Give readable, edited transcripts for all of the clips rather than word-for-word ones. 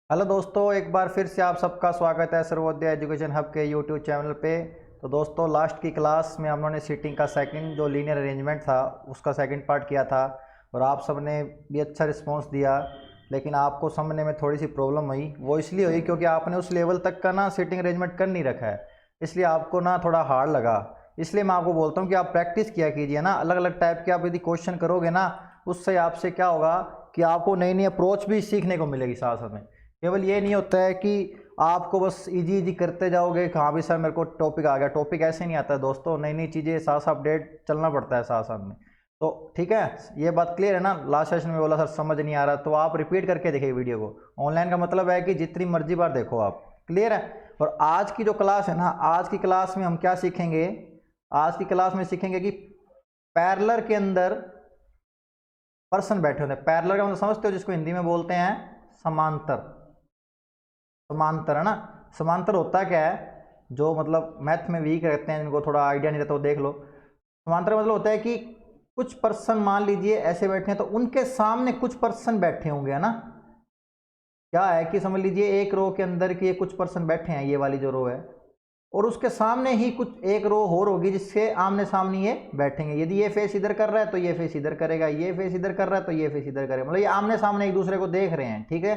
Hello दोस्तों, एक बार फिर से आप सबका स्वागत है सर्वोदय एजुकेशन हब के यूट्यूब चैनल पे। तो दोस्तों, लास्ट की क्लास में हम लोगों ने सीटिंग का सेकंड जो लीनियर अरेंजमेंट था उसका सेकंड पार्ट किया था और आप सब ने भी अच्छा रिस्पांस दिया। लेकिन आपको समझने में थोड़ी सी प्रॉब्लम हुई, वो इसलिए हुई क्योंकि आपने उस लेवल तक का ना सीटिंग अरेंजमेंट कर नहीं रखा है, इसलिए आपको ना थोड़ा हार्ड लगा। इसलिए मैं आपको बोलता हूँ कि आप प्रैक्टिस किया कीजिए ना, अलग अलग टाइप के आप यदि क्वेश्चन करोगे ना, उससे आपसे क्या होगा कि आपको नई नई अप्रोच भी सीखने को मिलेगी साथ साथ में। केवल ये नहीं होता है कि आपको बस इजी इजी करते जाओगे कि हाँ भी सर मेरे को टॉपिक आ गया। टॉपिक ऐसे नहीं आता है दोस्तों, नई नई चीज़ें साथ साथ अपडेट चलना पड़ता है साथ साथ में। तो ठीक है, ये बात क्लियर है ना। लास्ट सेशन में बोला सर समझ नहीं आ रहा, तो आप रिपीट करके देखिए वीडियो को। ऑनलाइन का मतलब है कि जितनी मर्जी बार देखो आप। क्लियर है। और आज की जो क्लास है ना, आज की क्लास में हम क्या सीखेंगे, आज की क्लास में सीखेंगे कि पैरेलल के अंदर पर्सन बैठे होते हैं। पैरेलल का मतलब समझते हो, जिसको हिंदी में बोलते हैं समांतर। समांतर है ना। समांतर होता क्या है, जो मतलब मैथ में वीक रहते हैं, जिनको थोड़ा आइडिया नहीं रहता वो देख लो। समांतर मतलब होता है कि कुछ पर्सन मान लीजिए ऐसे बैठे हैं तो उनके सामने कुछ पर्सन बैठे होंगे, है ना। क्या है कि समझ लीजिए एक रो के अंदर के कुछ पर्सन बैठे हैं, ये वाली जो रो है, और उसके सामने ही कुछ एक रो और होगी जिससे आमने सामने ये बैठेंगे। यदि ये फेस इधर कर रहा है तो ये फेस इधर करेगा, ये फेस इधर कर रहा है तो ये फेस इधर करेगा, मतलब ये आमने सामने एक दूसरे को देख रहे हैं। ठीक है,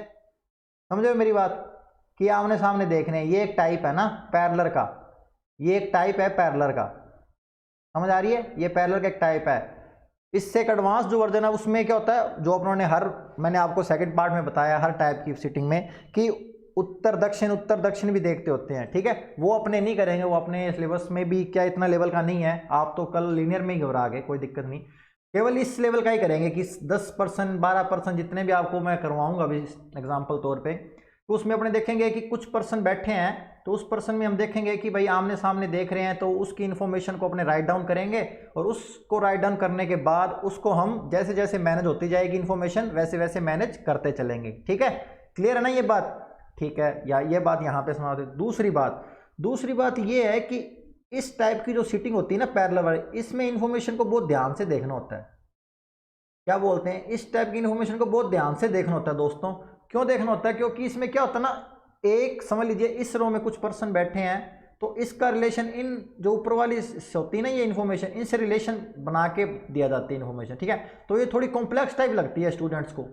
समझो मेरी बात कि आमने सामने देख रहे हैं। ये एक टाइप है ना पैरेलल का, ये एक टाइप है पैरेलल का। समझ आ रही है, ये पैरेलल का एक टाइप है। इससे एक एडवांस जो वर्जन है उसमें क्या होता है, जो अपनों ने मैंने आपको सेकंड पार्ट में बताया हर टाइप की सीटिंग में कि उत्तर दक्षिण भी देखते होते हैं। ठीक है, वो अपने नहीं करेंगे, वो अपने सिलेबस में भी क्या इतना लेवल का नहीं है। आप तो कल लीनियर में ही घबरा गए, कोई दिक्कत नहीं। केवल इस लेवल का ही करेंगे कि 10% 12% जितने भी आपको मैं करवाऊंगा अभी एग्जाम्पल तौर पे, तो उसमें अपने देखेंगे कि कुछ पर्सन बैठे हैं, तो उस पर्सन में हम देखेंगे कि भाई आमने सामने देख रहे हैं, तो उसकी इन्फॉर्मेशन को अपने राइट डाउन करेंगे। और उसको राइट डाउन करने के बाद उसको हम जैसे जैसे मैनेज होती जाएगी इन्फॉर्मेशन, वैसे वैसे मैनेज करते चलेंगे। ठीक है, क्लियर है ना ये बात। ठीक है, या ये बात यहाँ पे समझ। दूसरी बात ये है कि इस टाइप की जो सीटिंग होती है ना पैरेलल वाली, इसमें इन्फॉर्मेशन को बहुत ध्यान से देखना होता है। क्या बोलते हैं, इस टाइप की इन्फॉर्मेशन को बहुत ध्यान से देखना होता है दोस्तों। क्यों देखना होता है, क्योंकि इसमें क्या होता है ना, एक समझ लीजिए इस रो में कुछ पर्सन बैठे हैं, तो इसका रिलेशन इन जो ऊपर वाली होती है ना ये इन्फॉर्मेशन, इनसे रिलेशन बना के दिया जाती है इन्फॉर्मेशन। ठीक है, तो ये थोड़ी कॉम्प्लेक्स टाइप लगती है स्टूडेंट्स को,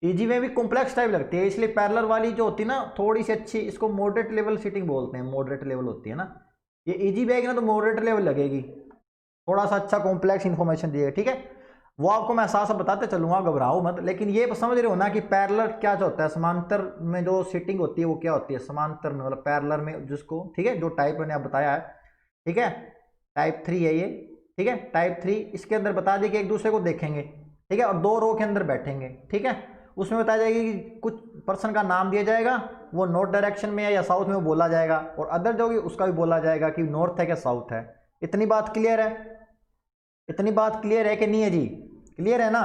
इजी में भी कॉम्प्लेक्स टाइप लगती है, इसलिए पैरेलल वाली जो होती है ना थोड़ी सी अच्छी, इसको मॉडरेट लेवल सीटिंग बोलते हैं। मॉडरेट लेवल होती है ना, ये इजी भी आएगी ना तो मॉडरेट लेवल लगेगी, थोड़ा सा अच्छा कॉम्प्लेक्स इन्फॉर्मेशन दिएगा। ठीक है, वो आपको मैं साथ साथ बताते चलूंगा, घबराओ मत। लेकिन ये समझ रहे हो ना कि पैरेलल क्या जो होता है, समांतर में जो सीटिंग होती है वो क्या होती है समांतर में, मतलब पैरेलल में जिसको, ठीक है, जो टाइप मैंने आप बताया है। ठीक है, टाइप 3 है ये। ठीक है, टाइप 3 इसके अंदर बता दिए कि एक दूसरे को देखेंगे, ठीक है, और दो रो के अंदर बैठेंगे। ठीक है, उसमें बताया जाएगा कि कुछ पर्सन का नाम दिया जाएगा, वो नॉर्थ डायरेक्शन में है या साउथ में वो बोला जाएगा, और अदर जो होगी उसका भी बोला जाएगा कि नॉर्थ है क्या साउथ है। इतनी बात क्लियर है, इतनी बात क्लियर है कि नहीं है जी, क्लियर है ना।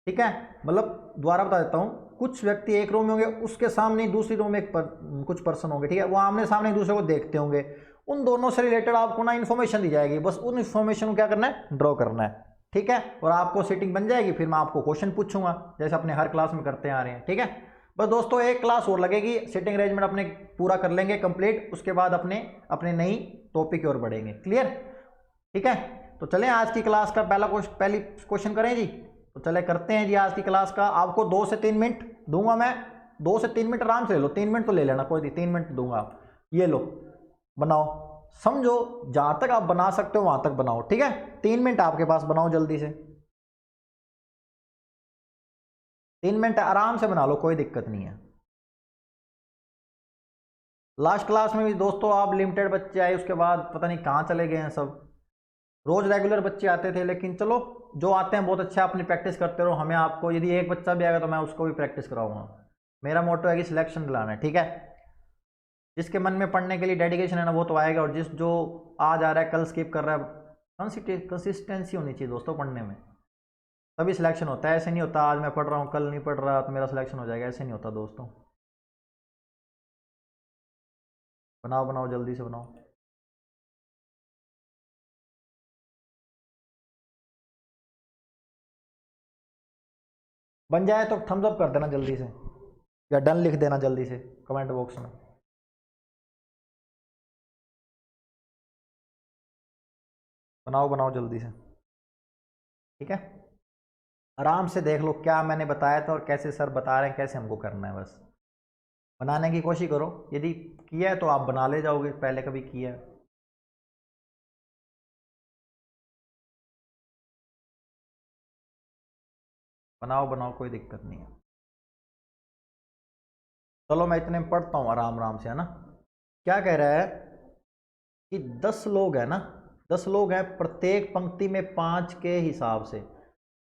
ठीक है, मतलब दोबारा बता देता हूँ, कुछ व्यक्ति एक रो में होंगे, उसके सामने दूसरी रो में कुछ पर्सन होंगे। ठीक है, वो आमने सामने एक दूसरे को देखते होंगे, उन दोनों से रिलेटेड आपको ना इन्फॉर्मेशन दी जाएगी, बस उन इन्फॉर्मेशन को क्या करना है, ड्रॉ करना है। ठीक है, और आपको सेटिंग बन जाएगी, फिर मैं आपको क्वेश्चन पूछूंगा जैसे अपने हर क्लास में करते आ रहे हैं। ठीक है, बस दोस्तों एक क्लास और लगेगी, सेटिंग अरेंजमेंट अपने पूरा कर लेंगे कंप्लीट, उसके बाद अपने अपने नई टॉपिक की ओर बढ़ेंगे। क्लियर। ठीक है, तो चलें आज की क्लास का पहली क्वेश्चन करें जी। तो चले करते हैं जी आज की क्लास का। आपको 2 से 3 मिनट दूंगा मैं, 2 से 3 मिनट आराम से ले लो, 3 मिनट तो ले लेना, कोई नहीं, 3 मिनट दूंगा। ये लो, बनाओ, समझो, जहां तक आप बना सकते हो वहां तक बनाओ। ठीक है, 3 मिनट आपके पास, बनाओ जल्दी से, 3 मिनट आराम से बना लो, कोई दिक्कत नहीं है। लास्ट क्लास में भी दोस्तों आप लिमिटेड बच्चे आए, उसके बाद पता नहीं कहाँ चले गए हैं सब। रोज रेगुलर बच्चे आते थे, लेकिन चलो जो आते हैं बहुत अच्छा, अपनी प्रैक्टिस करते रहो। हमें आपको यदि एक बच्चा भी आएगा तो मैं उसको भी प्रैक्टिस कराऊंगा। मेरा मोटो है कि सिलेक्शन दिलाना है। ठीक है, जिसके मन में पढ़ने के लिए डेडिकेशन है ना वो तो आएगा, और जो आज आ रहा है कल स्किप कर रहा है, कंसिस्टेंसी होनी चाहिए दोस्तों पढ़ने में, तभी सिलेक्शन होता है। ऐसे नहीं होता आज मैं पढ़ रहा हूँ कल नहीं पढ़ रहा तो मेरा सिलेक्शन हो जाएगा, ऐसे नहीं होता दोस्तों। बनाओ बनाओ जल्दी से बनाओ। बन जाए तो थम्स अप कर देना जल्दी से, या डन लिख देना जल्दी से कमेंट बॉक्स में। बनाओ बनाओ जल्दी से, ठीक है। आराम से देख लो क्या मैंने बताया था और कैसे सर बता रहे हैं, कैसे हमको करना है। बस बनाने की कोशिश करो, यदि किया है तो आप बना ले जाओगे, पहले कभी किया है। बनाओ बनाओ, कोई दिक्कत नहीं है। चलो मैं इतने में पढ़ता हूँ आराम आराम से, है ना। क्या कह रहा है कि 10 लोग हैं ना, 10 लोग हैं, प्रत्येक पंक्ति में 5 के हिसाब से।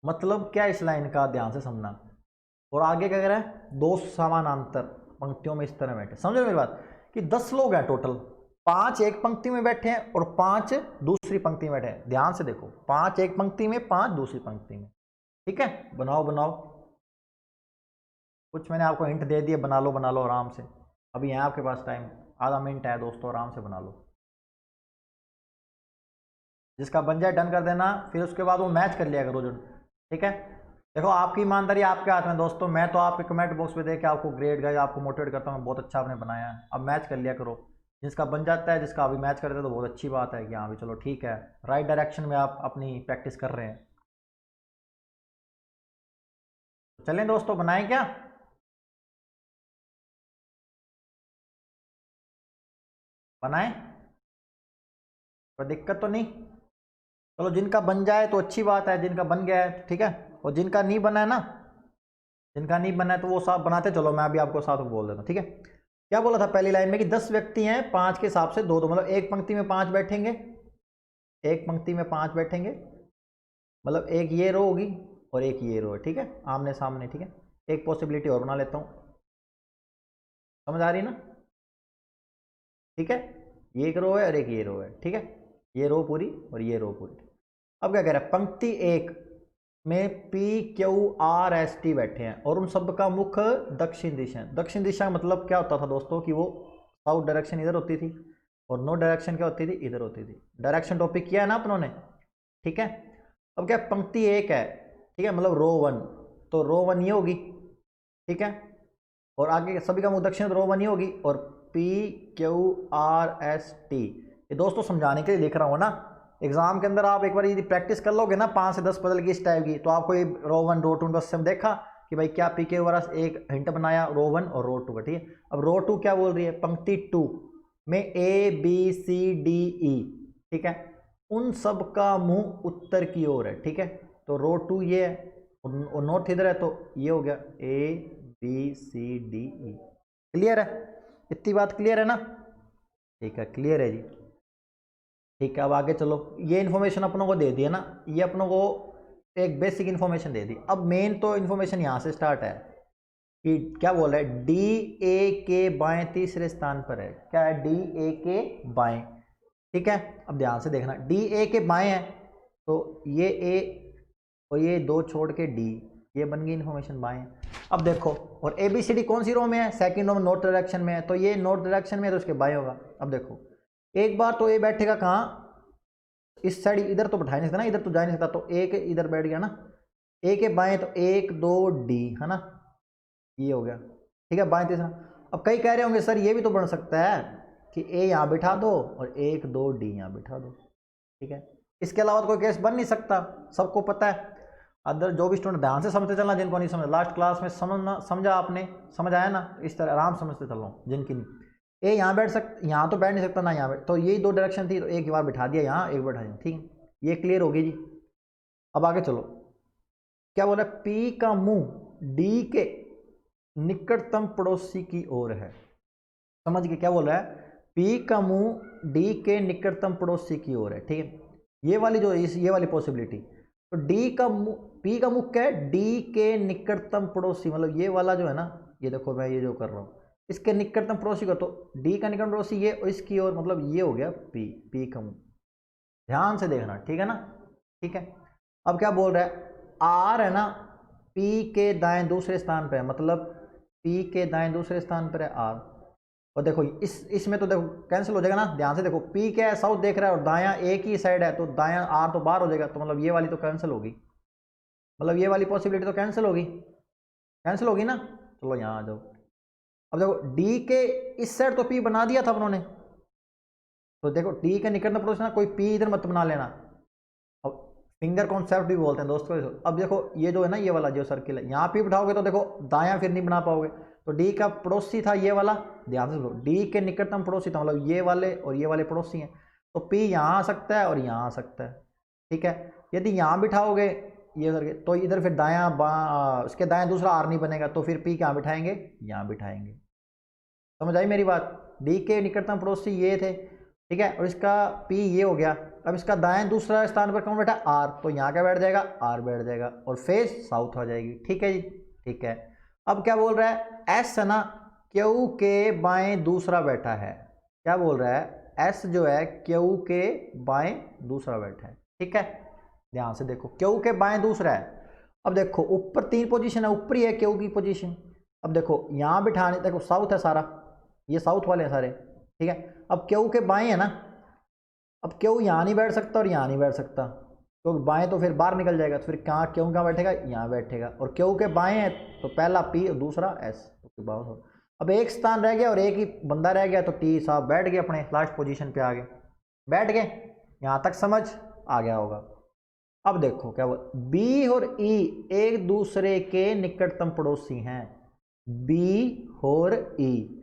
मतलब क्या, इस लाइन का ध्यान से समझना। और आगे क्या कह रहा है, 2 समानांतर पंक्तियों में इस तरह बैठे। समझो मेरी बात कि 10 लोग हैं टोटल, 5 एक पंक्ति में बैठे हैं और 5 दूसरी पंक्ति में बैठे हैं। ध्यान से देखो, 5 एक पंक्ति में, 5 दूसरी पंक्ति में, ठीक है। बनाओ बनाओ, कुछ मैंने आपको हिंट दे दिए, बना लो आराम से। अभी है आपके पास टाइम, आधा मिनट है दोस्तों, आराम से बना लो। जिसका बन जाए डन कर देना, फिर उसके बाद वो मैच कर लिया करो जो, ठीक है। देखो आपकी ईमानदारी आपके हाथ में दोस्तों, मैं तो आपके कमेंट बॉक्स में देख के आपको ग्रेड गाइस आपको मोटिवेट करता हूँ, बहुत अच्छा आपने बनाया है। अब मैच कर लिया करो, जिसका बन जाता है, जिसका अभी मैच कर देते तो बहुत अच्छी बात है कि हाँ भी चलो ठीक है, राइट डायरेक्शन में आप अपनी प्रैक्टिस कर रहे हैं। चलें दोस्तों, बनाएं क्या, बनाएं, कोई दिक्कत तो नहीं। चलो जिनका बन जाए तो अच्छी बात है, जिनका बन गया है ठीक है, और जिनका नहीं बना है ना, जिनका नहीं बना है तो वो साथ बनाते चलो, मैं अभी आपको साथ बोल देता हूँ, ठीक है। क्या बोला था पहली लाइन में कि 10 व्यक्ति हैं, 5 के हिसाब से दो दो, मतलब एक पंक्ति में 5 बैठेंगे, एक पंक्ति में 5 बैठेंगे, मतलब एक ये रो होगी और एक ये रो है, ठीक है, आमने सामने, ठीक है। एक पॉसिबिलिटी और बना लेता हूँ, समझ आ रही ना, ठीक है। ये एक रो है और एक ये रो है, ठीक है, ये रो पूरी और ये रो पूरी। अब क्या कह रहा है, पंक्ति 1 में P Q R S T बैठे हैं और उन सब का मुख दक्षिण दिशा है। दक्षिण दिशा मतलब क्या होता था दोस्तों कि वो साउथ डायरेक्शन इधर होती थी और नॉर्थ डायरेक्शन क्या होती थी, इधर होती थी। डायरेक्शन टॉपिक किया है ना अपनों ने, ठीक है। अब क्या पंक्ति 1 है, ठीक है, मतलब रो 1, तो रो 1 ये होगी, ठीक है, और आगे सभी का मुख दक्षिण, रो 1 ये होगी, और P Q R S T ये दोस्तों समझाने के लिए लिख रहा हूँ ना। एग्जाम के अंदर आप एक बार यदि प्रैक्टिस कर लोगे ना 5 से 10 पजल की इस टाइप की, तो आपको ये रो 1 रो 2 बस से देखा कि भाई क्या पी के वाला एक हिंट बनाया रो 1 और रो 2 का, ठीक है। अब रो 2 क्या बोल रही है, पंक्ति 2 में A B C D E, ठीक है, उन सब का मुंह उत्तर की ओर है, ठीक है। तो रो 2 ये है और नॉर्थ इधर है, तो ये हो गया A B C D E। Clear है, इतनी बात क्लियर है ना, ठीक है, क्लियर है जी, ठीक है। अब आगे चलो, ये इन्फॉर्मेशन अपनों को दे दिया ना, ये अपनों को एक बेसिक इन्फॉर्मेशन दे दी। अब मेन तो इन्फॉर्मेशन यहाँ से स्टार्ट है कि क्या बोल रहा है, डी ए के बाएं तीसरे स्थान पर है। क्या है, डी ए के बाएं, ठीक है। अब ध्यान से देखना, डी ए के बाएं है तो ये ए और ये 2 छोड़ के डी, ये बन गई इन्फॉर्मेशन बाएं। अब देखो, और ए बी सी डी कौन सी रो में है, सेकंड रो में, नॉर्थ डायरेक्शन में है, तो ये नॉर्थ डायरेक्शन में है तो उसके बाएं होगा। अब देखो एक बार तो ए बैठेगा कहाँ, इस साइड, इधर तो बैठा नहीं सकता ना, इधर तो जा नहीं सकता, तो ए के इधर बैठ गया ना, ए के बाएं, तो 1 2 डी, है ना, ये हो गया, ठीक है, बाएं तीसरा। अब कई कह रहे होंगे सर ये भी तो बन सकता है कि ए यहाँ बिठा दो और 1 2 डी यहाँ बिठा दो, ठीक है। इसके अलावा तो कोई केस बन नहीं सकता, सबको पता है। अदर जो भी स्टूडेंट ध्यान से समझते चलना, जिनको नहीं समझ, लास्ट क्लास में समझना, समझा आपने, समझ आया ना, इस तरह आराम समझते चल रहा हूँ। जिनकी नहीं, ए यहाँ बैठ सकता, यहाँ तो बैठ नहीं सकता ना, यहाँ बैठ, तो यही 2 डायरेक्शन थी, तो एक बार बिठा दिया यहाँ, एक बैठा दिया, ठीक है, ये क्लियर होगी जी। अब आगे चलो, क्या बोला, पी का मुंह डी के निकटतम पड़ोसी की ओर है। समझ के क्या बोल रहा है, पी का मुंह डी के निकटतम पड़ोसी की ओर है, ठीक है। ये वाली जो ये वाली पॉसिबिलिटी, तो डी का मुंह, पी का मुख क्या है, डी के निकटतम पड़ोसी, मतलब ये वाला जो है ना, ये देखो मैं ये जो कर रहा हूँ, इसके निकटतम पड़ोसी का, तो डी का निकटतम पड़ोसी ये, और इसकी ओर, मतलब ये हो गया पी, पी का मुंह। ध्यान से देखना, ठीक है ना, ठीक है। अब क्या बोल रहा है, आर है ना, पी के दाएं दूसरे स्थान पर है, मतलब पी के दाएं दूसरे स्थान पर है आर। और देखो इसमें तो देखो कैंसिल हो जाएगा ना, ध्यान से देखो, पी क्या है, साउथ देख रहा है और दायां एक ही साइड है, तो दायां आर तो बाहर हो जाएगा, तो मतलब ये वाली तो कैंसिल होगी, मतलब ये वाली पॉसिबिलिटी तो कैंसिल होगी, कैंसिल होगी ना। चलो यहाँ आ जाओ, अब देखो डी के इस साइड तो पी बना दिया था उन्होंने, तो देखो डी के निकटतम पड़ोसी ना, कोई पी इधर मत बना लेना। अब फिंगर कॉन्सेप्ट भी बोलते हैं दोस्तों। अब देखो ये जो है ना, ये वाला जो सर्किल है, यहाँ पे बिठाओगे तो देखो दायां फिर नहीं बना पाओगे। तो डी का पड़ोसी था ये वाला, ध्यान से सुनो, डी के निकटतम पड़ोसी था, मतलब ये वाले और ये वाले पड़ोसी हैं। तो पी यहाँ आ सकता है और यहाँ आ सकता है, ठीक है। यदि यहाँ बिठाओगे ये करके, तो इधर फिर दायां उसके दाएं दूसरा आर नहीं बनेगा, तो फिर पी कहाँ बिठाएंगे, यहाँ बिठाएंगे। समझ आई मेरी बात। डी के निकटतम पड़ोसी ये थे, ठीक है, और इसका पी ये हो गया। अब इसका दाएं दूसरा स्थान पर कौन बैठा, आर, तो यहाँ क्या बैठ जाएगा, आर बैठ जाएगा, और फेस साउथ हो जाएगी। ठीक है जी, ठीक है। अब क्या बोल रहा है, एस है ना, क्यू के बाएं दूसरा बैठा है। क्या बोल रहा है, एस जो है क्यू के बाएं दूसरा बैठा है, ठीक है। ध्यान से देखो, क्यू के बाएं दूसरा है। अब देखो ऊपर 3 पोजीशन है, ऊपर ही है क्यू की पोजीशन। अब देखो यहाँ बिठाने, देखो साउथ है सारा, ये साउथ वाले हैं सारे, ठीक है। अब क्यू के बाएं है ना, अब क्यू यहाँ नहीं बैठ सकता और यहाँ नहीं बैठ सकता, तो बाएं तो फिर बाहर निकल जाएगा, तो फिर कहाँ क्यू कहाँ बैठेगा, यहाँ बैठेगा। और क्यू के बाएं है तो पहला पी और दूसरा एस, तो अब एक स्थान रह गया और एक ही बंदा रह गया, तो टी साहब बैठ गए अपने लास्ट पोजीशन पे, आगे बैठ गए। यहाँ तक समझ आ गया होगा। अब देखो क्या बोल, बी और ई एक दूसरे के निकटतम पड़ोसी हैं। बी और ई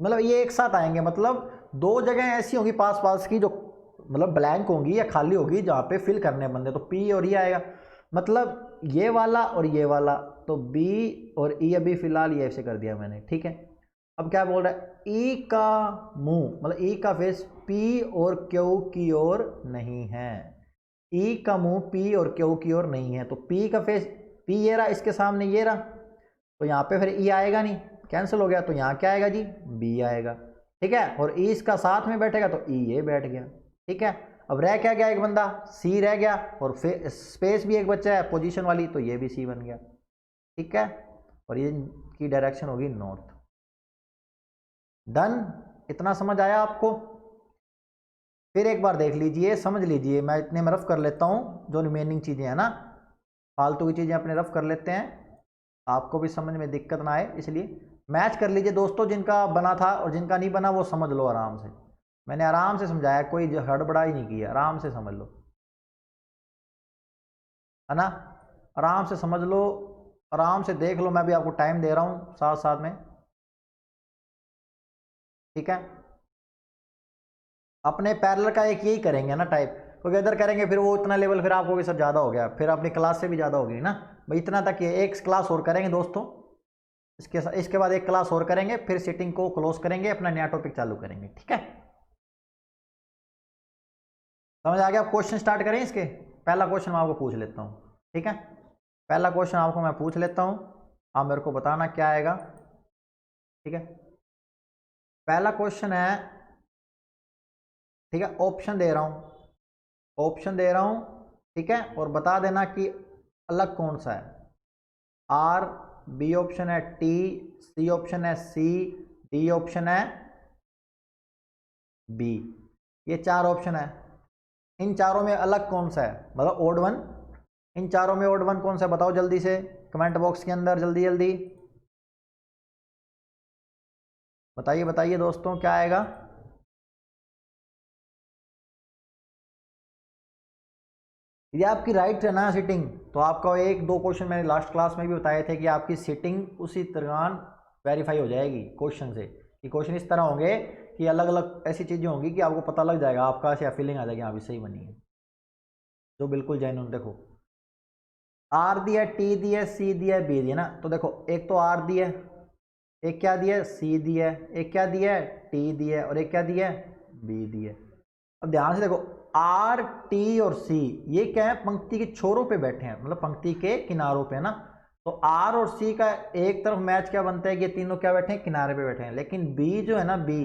मतलब ये एक साथ आएंगे, मतलब 2 जगह ऐसी होंगी पास पास की जो मतलब ब्लैंक होंगी या खाली होगी, जहाँ पे फिल करने बंदे, तो पी और ई आएगा। मतलब ये वाला और ये वाला, तो बी और ई अभी फिलहाल ये ऐसे कर दिया मैंने, ठीक है। अब क्या बोल रहा है, ई का मुंह मतलब ई का फेस पी और क्यू की ओर नहीं है। ई का मुंह पी और क्यू की ओर नहीं है, तो पी का फेस, पी ये रहा, इसके सामने ये रहा, तो यहाँ पे फिर ई आएगा नहीं, कैंसिल हो गया, तो यहाँ क्या आएगा जी, बी आएगा, ठीक है। और ई इसका साथ में बैठेगा, तो ई ये बैठ गया, ठीक है। अब रह क्या गया, एक बंदा सी रह गया, और स्पेस भी एक बच्चा है पोजीशन वाली, तो ये भी सी बन गया, ठीक है। और ये की डायरेक्शन होगी नॉर्थ। डन, इतना समझ आया आपको। फिर एक बार देख लीजिए, समझ लीजिए, मैं इतने में रफ कर लेता हूँ, जो रिमेनिंग चीज़ें हैं ना, फालतू की चीज़ें अपने रफ कर लेते हैं, आपको भी समझ में दिक्कत ना आए, इसलिए मैच कर लीजिए दोस्तों। जिनका बना था और जिनका नहीं बना वो समझ लो आराम से, मैंने आराम से समझाया, कोई हड़बड़ाई नहीं किया, आराम से समझ लो, है ना। आराम से समझ लो, आराम से देख लो, मैं भी आपको टाइम दे रहा हूँ साथ साथ में, ठीक है। अपने पैरेलल का एक यही करेंगे ना टाइप, क्योंकि इधर करेंगे फिर वो इतना लेवल फिर आपको सर ज़्यादा हो गया, फिर अपनी क्लास से भी ज़्यादा होगी ना भाई। इतना तक ये एक क्लास और करेंगे दोस्तों, इसके बाद एक क्लास और करेंगे, फिर सीटिंग को क्लोज करेंगे, अपना नया टॉपिक चालू करेंगे, ठीक है। समझ आ गया। क्वेश्चन स्टार्ट करें इसके। पहला क्वेश्चन मैं आपको पूछ लेता हूँ, ठीक है। पहला क्वेश्चन आपको मैं पूछ लेता हूँ, आप मेरे को बताना क्या आएगा, ठीक है। पहला क्वेश्चन है, ठीक है, ऑप्शन दे रहा हूँ, ऑप्शन दे रहा हूँ, ठीक है, और बता देना कि अलग कौन सा है। आर, बी ऑप्शन है, टी, सी ऑप्शन है, सी, डी ऑप्शन है, बी। ये 4 ऑप्शन है, इन चारों में अलग कौन सा है, मतलब ओड वन। इन चारों में ओड वन कौन सा है, बताओ जल्दी से कमेंट बॉक्स के अंदर, जल्दी जल्दी बताइए बताइए दोस्तों, क्या आएगा। यदि आपकी राइट है ना सिटिंग, तो आपका 1-2 क्वेश्चन मैंने लास्ट क्लास में भी बताए थे कि आपकी सिटिंग उसी दौरान वेरीफाई हो जाएगी क्वेश्चन से, कि क्वेश्चन इस तरह होंगे कि अलग अलग ऐसी चीज़ें होंगी कि आपको पता लग जाएगा, आपका ऐसी फीलिंग आ जाएगी, हाँ भी सही बनी है, जो बिल्कुल जेन्युइन। देखो आर दिया, टी दिया, सी दिया, बी दिया ना, तो देखो एक तो आर दिया, एक क्या दिया, सी दिया, एक क्या दिया, टी दिया, और एक क्या दिया, बी दिया। अब ध्यान से देखो, आर, टी और सी ये क्या है, पंक्ति के छोरों पे बैठे हैं, मतलब पंक्ति के किनारों पे ना। तो आर और सी का एक तरफ मैच क्या बनता है कि ये तीनों क्या बैठे हैं, किनारे पे बैठे हैं। लेकिन बी जो है ना, बी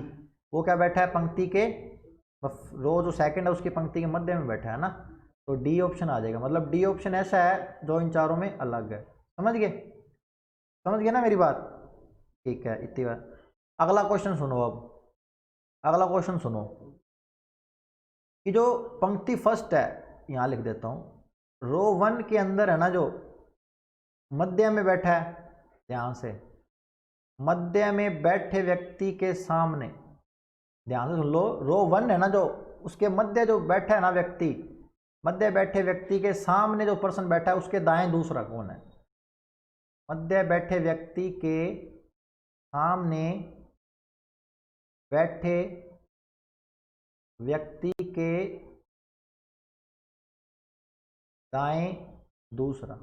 वो क्या बैठा है, पंक्ति के रो जो सेकंड है उसकी पंक्ति के मध्य में बैठा है ना। तो डी ऑप्शन आ जाएगा, मतलब डी ऑप्शन ऐसा है जो इन चारों में अलग है। समझ गए, समझ गए ना मेरी बात, ठीक है, इतनी बात। अगला क्वेश्चन सुनो, अब अगला क्वेश्चन सुनो, कि जो पंक्ति फर्स्ट है, यहाँ लिख देता हूँ, रो 1 के अंदर है ना, जो मध्य में बैठा है, ध्यान से मध्य में बैठे व्यक्ति के सामने, ध्यान से सुन लो, रो 1 है ना जो, उसके मध्य जो बैठा है ना व्यक्ति, मध्य बैठे व्यक्ति के सामने जो पर्सन बैठा है उसके दाएं दूसरा कौन है? मध्य बैठे व्यक्ति के सामने बैठे व्यक्ति के दाएं दूसरा,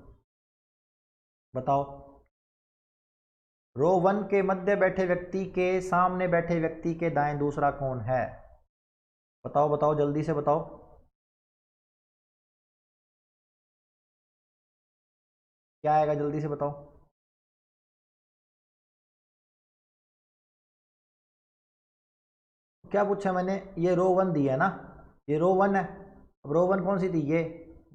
बताओ। रो 1 के मध्य बैठे व्यक्ति के सामने बैठे व्यक्ति के दाएं दूसरा कौन है? बताओ बताओ जल्दी से बताओ। क्या आएगा जल्दी से बताओ। क्या पूछा मैंने? ये रो 1 दी है ना, ये रो 1 है। अब रो 1 कौन सी थी? ये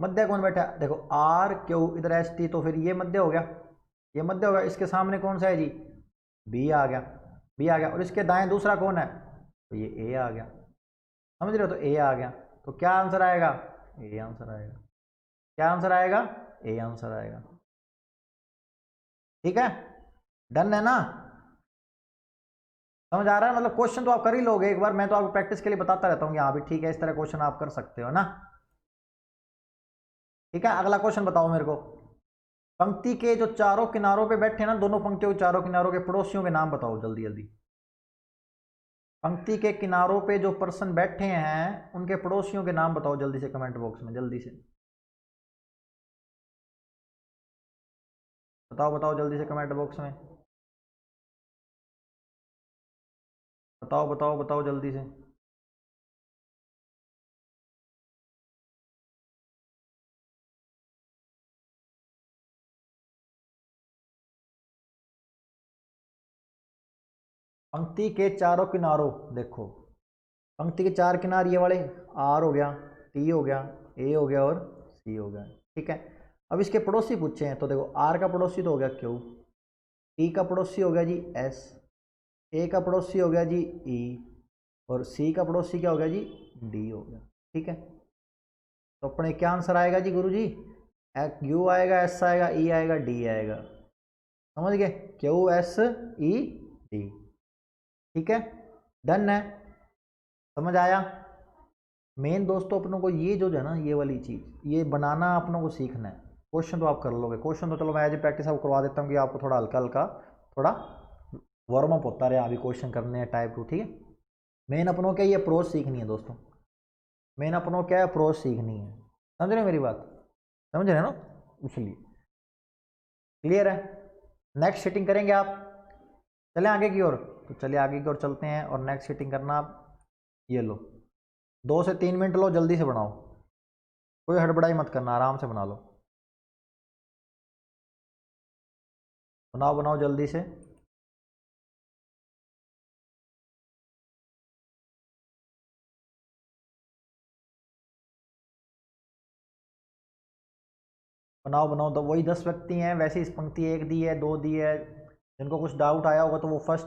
मध्य कौन बैठा? देखो आर क्यू, इधर एस टी, तो फिर ये मध्य हो गया, ये मध्य हो गया। इसके सामने कौन सा है जी? बी आ गया, बी आ गया। और इसके दाएं दूसरा कौन है? तो ये ए आ गया, समझ रहे हो? तो ए आ गया, तो क्या आंसर आएगा? ए आंसर आएगा। क्या आंसर आएगा? ए आंसर आएगा। ठीक है, डन है ना? समझ आ रहा है? मतलब क्वेश्चन तो आप कर ही लोगे एक बार, मैं तो आपको प्रैक्टिस के लिए बताता रहता हूँ यहाँ भी, ठीक है? इस तरह क्वेश्चन आप कर सकते हो ना। ठीक है, अगला क्वेश्चन बताओ मेरे को। पंक्ति के जो चारों किनारों पे बैठे ना, दोनों पंक्तियों के चारों किनारों के पड़ोसियों के नाम बताओ जल्दी जल्दी। पंक्ति के किनारों पे जो पर्सन बैठे हैं उनके पड़ोसियों के नाम बताओ जल्दी से, कमेंट बॉक्स में जल्दी से बताओ, बताओ जल्दी से कमेंट बॉक्स में बताओ, बताओ बताओ जल्दी से। पंक्ति के चारों किनारों, देखो पंक्ति के चार किनारे ये वाले, आर हो गया, टी हो गया, ए हो गया और सी हो गया। ठीक है, अब इसके पड़ोसी पूछे हैं, तो देखो आर का पड़ोसी तो हो गया क्यू, टी का पड़ोसी हो गया जी एस, ए का पड़ोसी हो गया जी ई, और सी का पड़ोसी क्या हो गया जी? डी हो गया। ठीक है, तो अपने क्या आंसर आएगा जी गुरु जी? क्यू आएगा, एस आएगा, ई आएगा, डी आएगा। समझ गए? Q S E D. ठीक है, डन है, समझ आया? मेन दोस्तों अपनों को ये जो है ना, ये वाली चीज़ ये बनाना अपनों को सीखना है। क्वेश्चन तो आप कर लोगे, क्वेश्चन तो चलो मैं एज ए प्रैक्टिस आपको करवा देता हूँ कि आपको थोड़ा हल्का हल्का थोड़ा वार्म अप होता रहे, अभी क्वेश्चन करने हैं टाइप 2। ठीक है, मेन अपनों क्या ये अप्रोच सीखनी है दोस्तों, मेन अपनों क्या है, अप्रोच सीखनी है। समझ रहे हो मेरी बात? समझ रहे हो ना? इसलिए क्लियर है? नेक्स्ट सीटिंग करेंगे आप, चलें आगे की ओर। तो चलिए आगे की ओर चलते हैं और नेक्स्ट सीटिंग करना आप। ये लो 2 से 3 मिनट लो, जल्दी से बनाओ, कोई हड़बड़ाई मत करना, आराम से बना लो। बनाओ बनाओ जल्दी से। बनाओ बनाओ, तो वही 10 व्यक्ति हैं वैसे, इस पंक्ति एक दी है, दो दी है। जिनको कुछ डाउट आया होगा तो वो फर्स्ट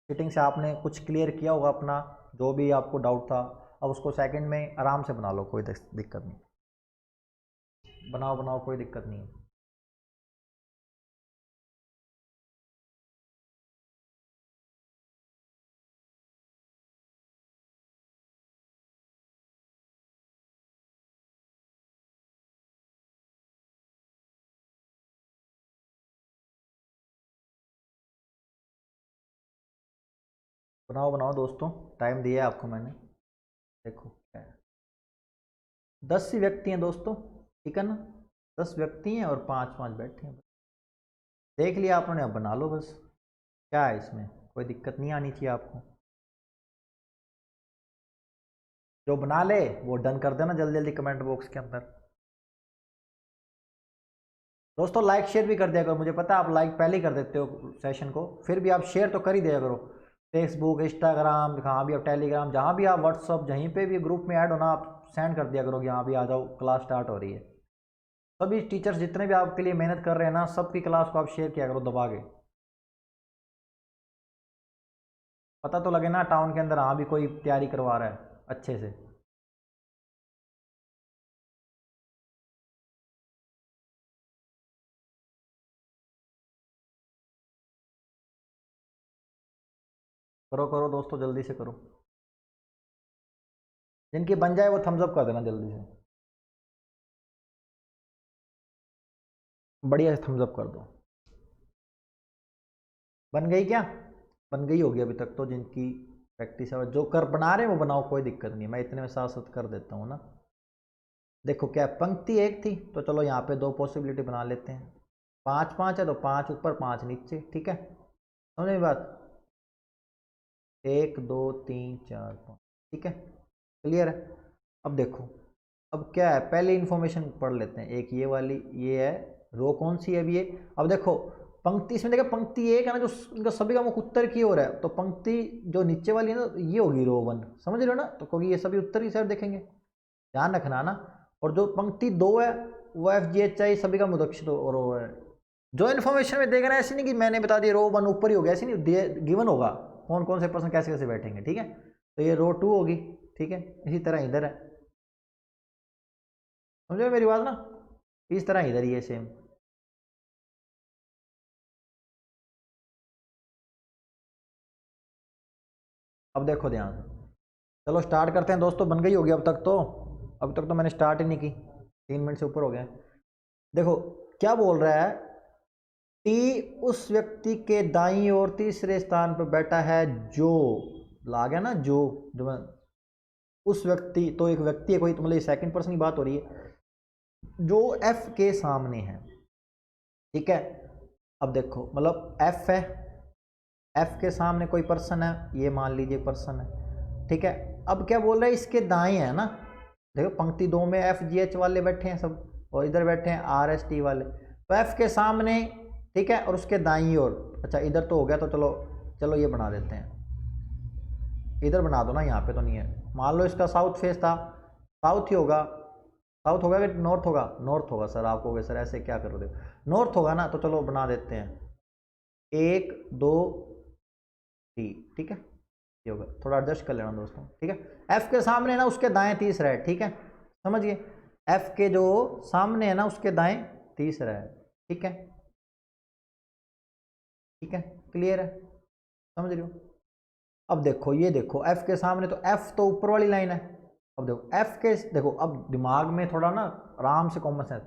सीटिंग से आपने कुछ क्लियर किया होगा अपना, जो भी आपको डाउट था। अब उसको सेकंड में आराम से बना लो, कोई दिक्कत नहीं। बनाओ बनाओ, कोई दिक्कत नहीं है। बनाओ बनाओ दोस्तों, टाइम दिया है आपको मैंने, देखो क्या है। 10 ही व्यक्ति हैं दोस्तों, ठीक है ना? 10 व्यक्ति हैं और 5-5 बैठे हैं। देख लिया आपने, अब बना लो बस। क्या है इसमें, कोई दिक्कत नहीं आनी चाहिए आपको। जो बना ले वो डन कर देना जल्दी जल्दी कमेंट बॉक्स के अंदर। दोस्तों लाइक शेयर भी कर दिया करो, मुझे पता है आप लाइक पहले ही कर देते हो सेशन को, फिर भी आप शेयर तो कर ही दिया करो। फेसबुक, इंस्टाग्राम, कहाँ भी आप, टेलीग्राम, जहाँ भी आप, व्हाट्सअप, जहीं पे भी ग्रुप में ऐड होना, आप सेंड कर दिया करो कि यहाँ भी आ जाओ, क्लास स्टार्ट हो रही है। सभी टीचर्स जितने भी आपके लिए मेहनत कर रहे हैं ना, सबकी क्लास को आप शेयर किया करो दबा के। पता तो लगे ना टाउन के अंदर हाँ भी कोई तैयारी करवा रहा है अच्छे से। करो करो दोस्तों, जल्दी से करो। जिनकी बन जाए वो थम्स अप कर देना जल्दी से, बढ़िया से थम्स अप कर दो। बन गई क्या? बन गई होगी अभी तक तो, जिनकी प्रैक्टिस है, जो कर बना रहे हैं वो बनाओ, कोई दिक्कत नहीं, मैं इतने में साथ साथ कर देता हूँ ना। देखो क्या पंक्ति एक थी, तो चलो यहाँ पे दो पॉसिबिलिटी बना लेते हैं। 5 5 है तो 5 ऊपर 5 नीचे, ठीक है, समझ में बात? 1 2 3 4 5, ठीक है, क्लियर है। अब देखो, अब क्या है, पहले इन्फॉर्मेशन पढ़ लेते हैं। एक ये वाली, ये है रो, कौन सी है अभी ये? अब देखो पंक्ति, इसमें देखो पंक्ति एक है ना, जो इनका सभी का मुख उत्तर की ओर है, तो पंक्ति जो नीचे वाली है ना, ये होगी रो 1, समझ रहे हो ना? तो क्योंकि ये सभी उत्तर की साइड देखेंगे, ध्यान रखना ना। और जो पंक्ति 2 है वो FGHI सभी का मुदक्षित रो है। जो इन्फॉर्मेशन में देख रहे हैं, ऐसी नहीं कि मैंने बता दिया रो 1 ऊपर ही हो गया, ऐसी नहीं, गिवन होगा कौन कौन से पर्सन कैसे कैसे बैठेंगे, ठीक है। तो ये रो 2 होगी, ठीक है। इसी तरह इधर है, समझो मेरी बात ना, इस तरह इधर ही है सेम। अब देखो ध्यान से, चलो स्टार्ट करते हैं दोस्तों। बन गई होगी अब तक तो मैंने स्टार्ट ही नहीं की, 3 मिनट से ऊपर हो गए। देखो क्या बोल रहा है, टी उस व्यक्ति के दाईं ओर तीसरे स्थान पर बैठा है जो, ला गया ना, जो मैं, उस व्यक्ति, तो एक व्यक्ति है कोई, तो मतलब सेकंड पर्सन की बात हो रही है, जो एफ के सामने है, ठीक है। अब देखो मतलब एफ है, एफ के सामने कोई पर्सन है, ये मान लीजिए पर्सन है, ठीक है। अब क्या बोल रहा है, इसके दाएं है ना, देखो पंक्ति 2 में FGH वाले बैठे हैं सब, और इधर बैठे हैं RST वाले, तो एफ के सामने, ठीक है, और उसके दाईं ओर, अच्छा इधर तो हो गया, तो चलो चलो ये बना देते हैं, इधर बना दो ना, यहाँ पे तो नहीं है। मान लो इसका साउथ फेस था, साउथ ही होगा, साउथ होगा कि नॉर्थ होगा? नॉर्थ होगा सर। आप कहोगे सर ऐसे क्या कर रहे हो, नॉर्थ होगा ना, तो चलो बना देते हैं 1 2 3, ठीक है, ये होगा। थोड़ा एडजस्ट कर लेना दोस्तों, ठीक है। एफ के सामने ना उसके दाएं तीसरा है, ठीक है, समझिए, एफ के जो सामने है ना उसके दाएं तीसरा है, ठीक है, ठीक है, क्लियर है, समझ रहे हो? अब देखो, ये देखो एफ के सामने, तो एफ तो ऊपर वाली लाइन है। अब देखो एफ के, देखो अब दिमाग में थोड़ा ना आराम से कॉमन सेंस,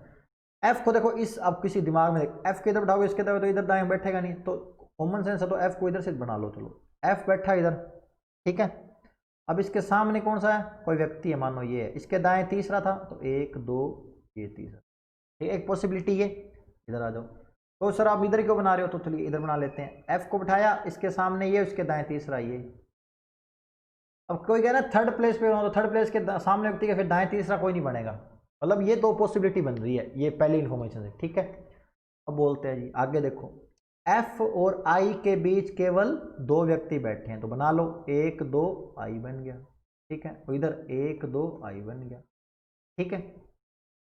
एफ को देखो इस, अब किसी दिमाग में एफ के इधर बैठाओगे, इसके तरफ तो इधर दाएं बैठेगा नहीं, तो कॉमन सेंस है, तो एफ को इधर से बना लो, चलो एफ बैठा इधर, ठीक है। अब इसके सामने कौन सा है, कोई व्यक्ति है, मान लो ये है, इसके दाएं तीसरा था, तो 1 2, ये तीसरा, ठीक है, एक पॉसिबिलिटी ये। इधर आ जाओ, तो सर आप इधर क्यों बना रहे हो, तो चलिए इधर बना लेते हैं। एफ को बिठाया, इसके सामने ये, उसके दाएं तीसरा ये। अब कोई कह रहा है थर्ड प्लेस पे हो, तो थर्ड प्लेस के सामने व्यक्ति के फिर दाएं तीसरा कोई नहीं बनेगा, मतलब ये 2 पॉसिबिलिटी बन रही है, ये पहली इन्फॉर्मेशन है, ठीक है। अब बोलते हैं जी आगे, देखो एफ और आई के बीच केवल 2 व्यक्ति बैठे हैं, तो बना लो 1 2 आई बन गया, ठीक है, और इधर 1 2 आई बन गया, ठीक है।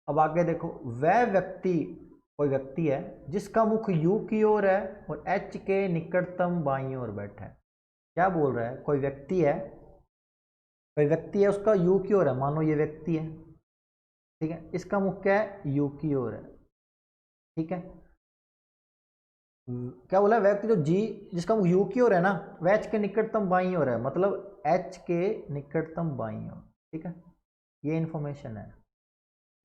अब आगे देखो, वह व्यक्ति, कोई व्यक्ति है जिसका मुख यू की ओर है और एच के निकटतम बाईं ओर बैठा है। क्या बोल रहा है, कोई व्यक्ति है, कोई व्यक्ति है उसका यू की ओर है, मान लो ये व्यक्ति है, ठीक है, इसका मुख क्या है, यू की ओर है, ठीक है। क्या बोला, व्यक्ति जो जी, जिसका मुख यू की ओर है ना, वह एच के निकटतम बाईं ओर है, मतलब एच के निकटतम बाईं ओर, ठीक है, ये इन्फॉर्मेशन है,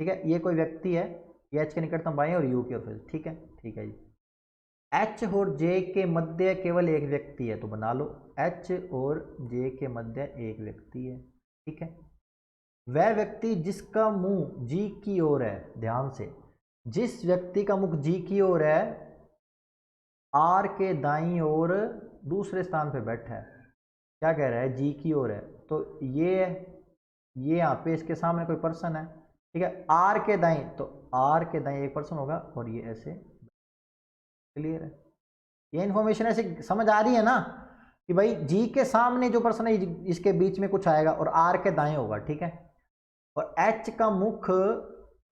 ठीक है। ये कोई व्यक्ति है, ये एच के निकटतम बाईं और यू की ओर, ठीक है, ठीक है जी। एच और जे के मध्य केवल एक व्यक्ति है, तो बना लो एच और जे के मध्य एक व्यक्ति है, ठीक है। वह व्यक्ति जिसका मुंह जी की ओर है, ध्यान से, जिस व्यक्ति का मुख जी की ओर है, आर के दाईं ओर दूसरे स्थान पे बैठा है। क्या कह रहा है, जी की ओर है, तो ये यहाँ पे इसके सामने कोई पर्सन है, ठीक है, आर के दाईं, तो आर के दाईं एक पर्सन होगा, और ये ऐसे, क्लियर है। ये इन्फॉर्मेशन ऐसे समझ आ रही है ना, कि भाई जी के सामने जो पर्सन है इसके बीच में कुछ आएगा, और आर के दाएं होगा, ठीक है। और एच का मुख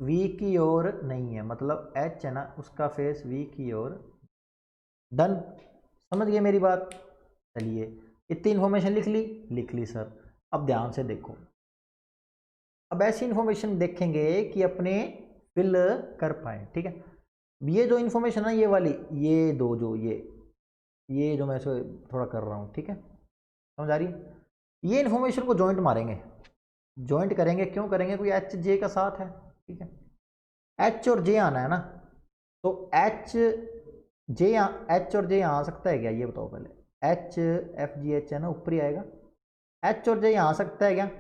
वी की ओर नहीं है, मतलब एच है ना उसका फेस वी की ओर, डन, समझ गए मेरी बात? चलिए इतनी इन्फॉर्मेशन लिख ली सर। अब ध्यान से देखो, अब ऐसी इन्फॉर्मेशन देखेंगे कि अपने फिल कर पाए, ठीक है। ये जो इन्फॉर्मेशन है, ये वाली, ये दो, जो ये जो मैं इसे थोड़ा कर रहा हूँ, ठीक है, समझ आ रही है? ये इन्फॉर्मेशन को जॉइंट मारेंगे, जॉइंट करेंगे। क्यों करेंगे? कोई एच जे का साथ है, ठीक है, एच और जे आना है ना, तो एच जे, एच और जे यहाँ आ सकता है क्या, ये बताओ पहले। एच एफ जी एच है ना, ऊपर ही आएगा। एच और जे यहाँ आ सकता है क्या?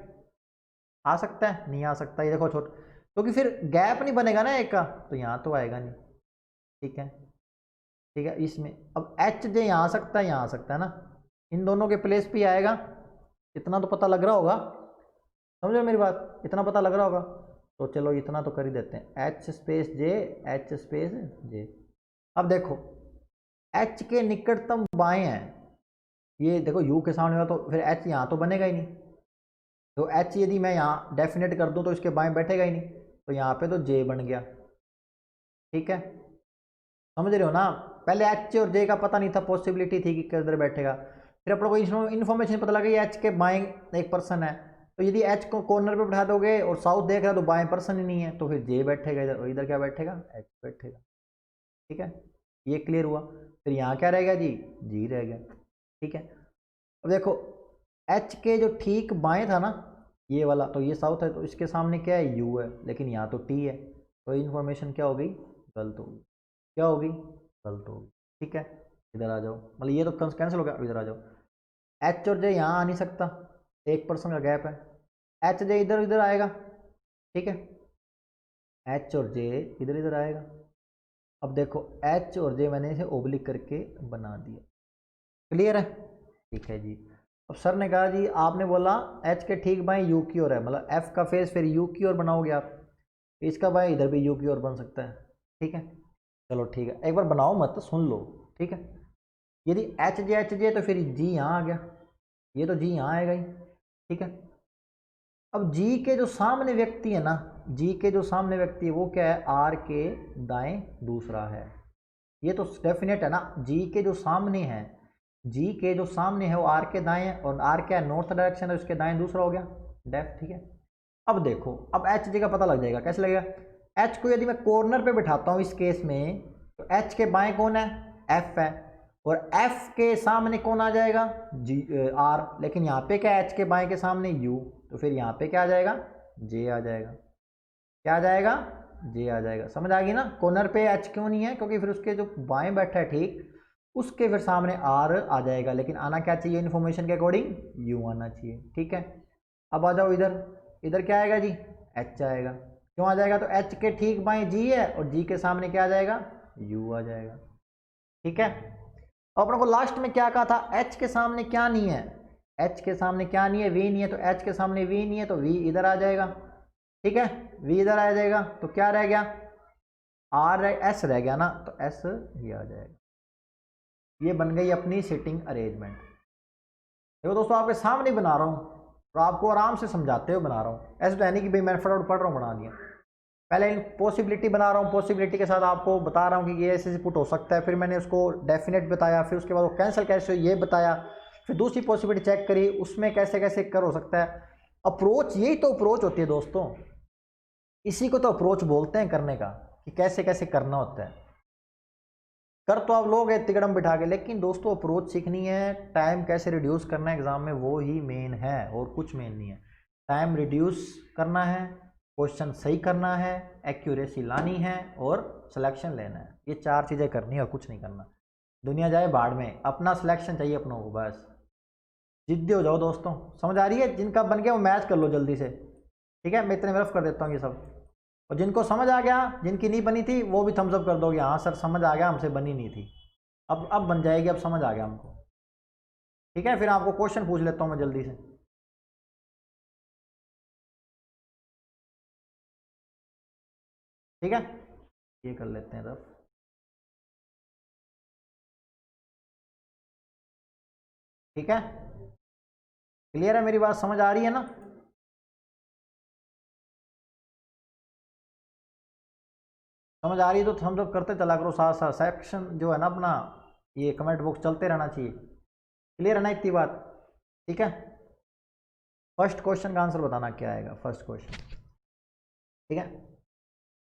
आ सकता है? नहीं आ सकता। ये देखो छोट, क्योंकि फिर गैप नहीं बनेगा ना एक का, तो यहाँ तो आएगा नहीं, ठीक है, ठीक है। इसमें अब एच जे यहाँ आ सकता है, यहाँ आ सकता है ना, इन दोनों के प्लेस पे आएगा। इतना तो पता लग रहा होगा, समझो मेरी बात, इतना पता लग रहा होगा। तो चलो इतना तो कर ही देते हैं, एच स्पेस जे, एच स्पेस जे। अब देखो एच के निकटतम बाएं हैं, ये देखो यू के सामने हुआ, तो फिर एच यहाँ तो बनेगा ही नहीं। तो एच यदि मैं यहाँ डेफिनेट कर दूँ तो इसके बाएं बैठेगा ही नहीं, तो यहाँ पे तो जे बन गया, ठीक है, समझ रहे हो ना। पहले एच और जे का पता नहीं था, पॉसिबिलिटी थी कि किधर बैठेगा, फिर अपने को इन्फॉर्मेशन पता लगा एच के बाएं एक पर्सन है, तो यदि एच को कॉर्नर पे बैठा दोगे और साउथ देख रहा है तो बाएं पर्सन ही नहीं है, तो फिर जे बैठेगा इधर, और इधर क्या बैठेगा, एच बैठेगा, ठीक है। ये क्लियर हुआ। फिर यहाँ क्या रहेगा जी, जी रह गया, ठीक है। अब देखो एच के जो ठीक बाएं था ना ये वाला, तो ये साउथ है, तो इसके सामने क्या है, यू है, लेकिन यहाँ तो टी है, तो इन्फॉर्मेशन क्या हो गई, गलत होगी। क्या होगी, गलत होगी, ठीक है। इधर आ जाओ, मतलब ये तो कैंसिल हो गया, इधर आ जाओ। एच और जे यहाँ आ नहीं सकता, एक पर्सन का गैप है, एच जे इधर इधर आएगा, ठीक है, एच और जे इधर इधर आएगा। अब देखो एच और जे मैंने इसे ओब्लिक करके बना दिया, क्लियर है, ठीक है जी। अब सर ने कहा जी आपने बोला एच के ठीक बाएं यू की ओर है, मतलब एफ का फेस फिर यू की ओर बनाओगे आप, इसका बाएं इधर भी यू की ओर बन सकता है, ठीक है। चलो ठीक है, एक बार बनाओ मत, सुन लो, ठीक है। यदि एच जे तो फिर जी यहाँ आ गया, ये तो जी यहाँ आएगा ही, ठीक है। अब जी के जो सामने व्यक्ति है ना, जी के जो सामने व्यक्ति है वो क्या है, आर के दाएं दूसरा है, ये तो डेफिनेट है ना। जी के जो सामने है, जी के जो सामने है वो आर के दाएं है, और आर क्या है, नॉर्थ डायरेक्शन है, उसके दाएं दूसरा हो गया, डेफ, ठीक है। अब देखो अब एच जी का पता लग जाएगा, कैसे लगेगा, एच को यदि मैं कॉर्नर पे बिठाता हूँ इस केस में, तो एच के बाएं कौन है, एफ है, और एफ के सामने कौन आ जाएगा, जी आर, लेकिन यहाँ पे क्या, एच के बाएं के सामने यू, तो फिर यहाँ पे क्या आ जाएगा, जे आ जाएगा, क्या आ जाएगा, जे आ जाएगा। समझ आ गई ना, कॉर्नर पे एच क्यों नहीं है, क्योंकि फिर उसके जो बाएं बैठा है ठीक, उसके फिर सामने आर आ जाएगा, लेकिन आना क्या चाहिए, इन्फॉर्मेशन के अकॉर्डिंग यू आना चाहिए, ठीक है। अब आ जाओ इधर, इधर क्या आएगा जी, एच आएगा, क्यों आ जाएगा, तो एच के ठीक बाएं जी है, और जी के सामने क्या आ जाएगा, यू आ जाएगा, ठीक है। अब अपने को लास्ट में क्या कहा था, एच के सामने क्या नहीं है, एच के सामने क्या नहीं है, वी नहीं है, तो एच के सामने वी नहीं है, तो वी इधर आ जाएगा, ठीक है, वी इधर आ जाएगा, तो क्या रह गया, आर एस रह गया ना, तो एस ये आ जाएगा। ये बन गई अपनी सिटिंग अरेंजमेंट। देखो दोस्तों आपके सामने बना रहा हूँ और आपको आराम से समझाते हुए बना रहा हूँ, ऐसा तो है नहीं कि भाई मैं फटाफट पढ़ रहा हूँ बना दिया। पहले पॉसिबिलिटी बना रहा हूँ, पॉसिबिलिटी के साथ आपको बता रहा हूँ कि ये ऐसे पुट हो सकता है, फिर मैंने उसको डेफिनेट बताया, फिर उसके बाद वो कैंसिल कैसे ये बताया, फिर दूसरी पॉसिबिलिटी चेक करी, उसमें कैसे कैसे कर हो सकता है। अप्रोच, यही तो अप्रोच होती है दोस्तों, इसी को तो अप्रोच बोलते हैं करने का, कि कैसे कैसे करना होता है। कर तो आप लोग है तिकड़म बिठा के, लेकिन दोस्तों अप्रोच सीखनी है, टाइम कैसे रिड्यूस करना है एग्जाम में, वो ही मेन है, और कुछ मेन नहीं है। टाइम रिड्यूस करना है, क्वेश्चन सही करना है, एक्यूरेसी लानी है, और सिलेक्शन लेना है, ये चार चीज़ें करनी है और कुछ नहीं करना। दुनिया जाए बाढ़ में, अपना सिलेक्शन चाहिए अपनों को, बस जिद्दी हो जाओ दोस्तों। समझ आ रही है, जिनका बन गया वो मैच कर लो जल्दी से, ठीक है, मैं इतने में रफ कर देता हूँ ये सब। और जिनको समझ आ गया, जिनकी नहीं बनी थी वो भी थम्स अप कर दोगे, हाँ सर समझ आ गया, हमसे बनी नहीं थी, अब बन जाएगी, अब समझ आ गया हमको, ठीक है। फिर आपको क्वेश्चन पूछ लेता हूँ मैं जल्दी से, ठीक है, ये कर लेते हैं रफ, ठीक है, क्लियर है मेरी बात, समझ आ रही है ना। समझ आ रही है तो थम्स अप करते चला करो साथ साथ, सेक्शन जो है ना अपना, ये कमेंट बॉक्स चलते रहना चाहिए, क्लियर है ना इतनी बात, ठीक है। फर्स्ट क्वेश्चन का आंसर बताना क्या आएगा, फर्स्ट क्वेश्चन, ठीक है,